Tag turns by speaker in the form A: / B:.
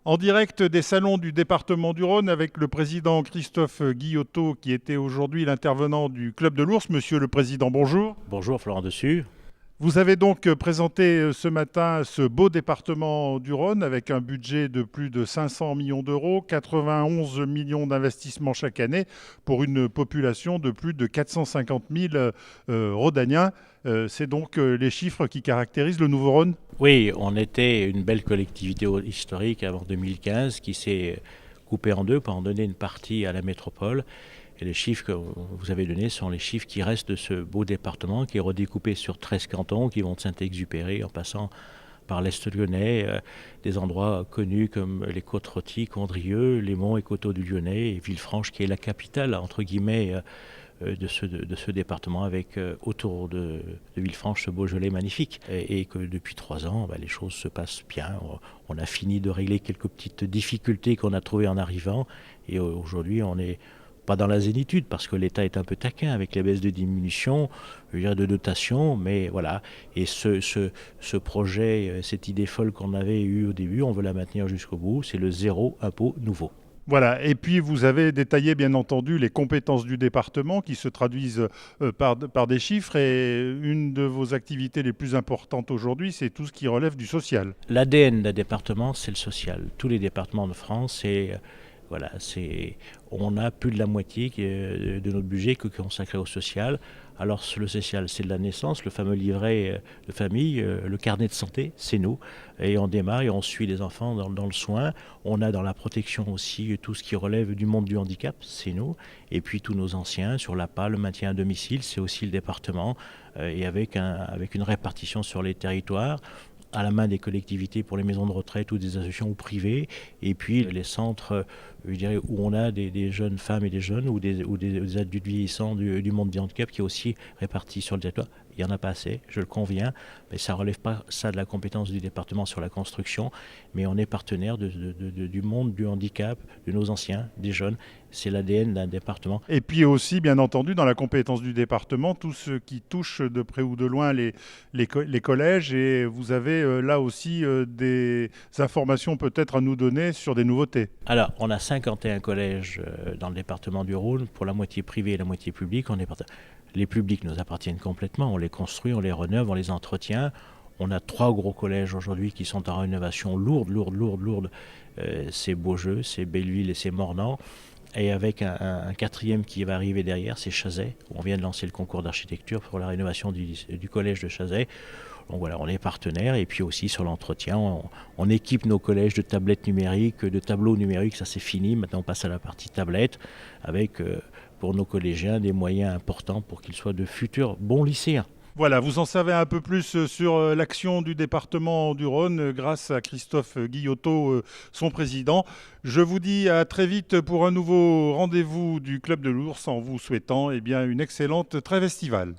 A: En direct des salons du département du Rhône avec le président Christophe Guillotot qui était aujourd'hui l'intervenant du Club de l'Ours. Monsieur le président, bonjour.
B: Bonjour Florent Dessus.
A: Vous avez donc présenté ce matin ce beau département du Rhône avec un budget de plus de 500 millions d'euros, 91 millions d'investissements chaque année pour une population de plus de 450 000 Rhodaniens. C'est donc les chiffres qui caractérisent le Nouveau-Rhône.
B: Oui, on était une belle collectivité historique avant 2015 qui s'est coupée en deux pour en donner une partie à la métropole. Et les chiffres que vous avez donnés sont les chiffres qui restent de ce beau département qui est redécoupé sur 13 cantons qui vont de Saint-Exupéry en passant par l'Est lyonnais, des endroits connus comme les Côtes-Rôties, Condrieu, les monts et coteaux du Lyonnais et Villefranche qui est la capitale entre guillemets de ce département avec autour de Villefranche ce Beaujolais magnifique et que depuis 3 ans les choses se passent bien. On a fini de régler quelques petites difficultés qu'on a trouvées en arrivant et aujourd'hui on est pas dans la zénitude parce que l'État est un peu taquin avec les baisses de diminution, je veux dire de dotation, mais voilà. Et ce projet, cette idée folle qu'on avait eue au début, on veut la maintenir jusqu'au bout, c'est le zéro impôt nouveau.
A: Voilà, et puis vous avez détaillé bien entendu les compétences du département qui se traduisent par des chiffres et une de vos activités les plus importantes aujourd'hui, c'est tout ce qui relève du social.
B: L'ADN d'un département, c'est le social. Tous les départements de France, voilà, on a plus de la moitié de notre budget que consacré au social. Alors le social, c'est de la naissance, le fameux livret de famille, le carnet de santé, c'est nous. Et on démarre et on suit les enfants dans le soin. On a dans la protection aussi tout ce qui relève du monde du handicap, c'est nous. Et puis tous nos anciens sur l'APA, le maintien à domicile, c'est aussi le département. Et avec une répartition sur les territoires à la main des collectivités pour les maisons de retraite ou des associations ou privées, et puis les centres, je dirais, où on a des jeunes femmes et des jeunes ou des adultes vieillissants du monde du handicap qui est aussi réparti sur le territoire. Il n'y en a pas assez, je le conviens, mais ça ne relève pas ça de la compétence du département sur la construction, mais on est partenaire du monde du handicap, de nos anciens, des jeunes. C'est l'ADN d'un département.
A: Et puis aussi, bien entendu, dans la compétence du département, tout ce qui touche de près ou de loin les collèges. Et vous avez là aussi des informations peut-être à nous donner sur des nouveautés.
B: Alors, on a 51 collèges dans le département du Rhône, pour la moitié privée et la moitié publique. Les publics nous appartiennent complètement, on les construit, on les rénove, on les entretient. On a 3 gros collèges aujourd'hui qui sont en rénovation lourde. C'est Beaujeu, c'est Belleville et c'est Mornan. Et avec un quatrième qui va arriver derrière, c'est Chazay. On vient de lancer le concours d'architecture pour la rénovation du collège de Chazay. Donc voilà, on est partenaire. Et puis aussi sur l'entretien, on équipe nos collèges de tablettes numériques, de tableaux numériques. Ça c'est fini. Maintenant on passe à la partie tablette avec pour nos collégiens des moyens importants pour qu'ils soient de futurs bons lycéens.
A: Voilà, vous en savez un peu plus sur l'action du département du Rhône grâce à Christophe Guillotot, son président. Je vous dis à très vite pour un nouveau rendez-vous du Club de l'Ours en vous souhaitant une excellente trêve estivale.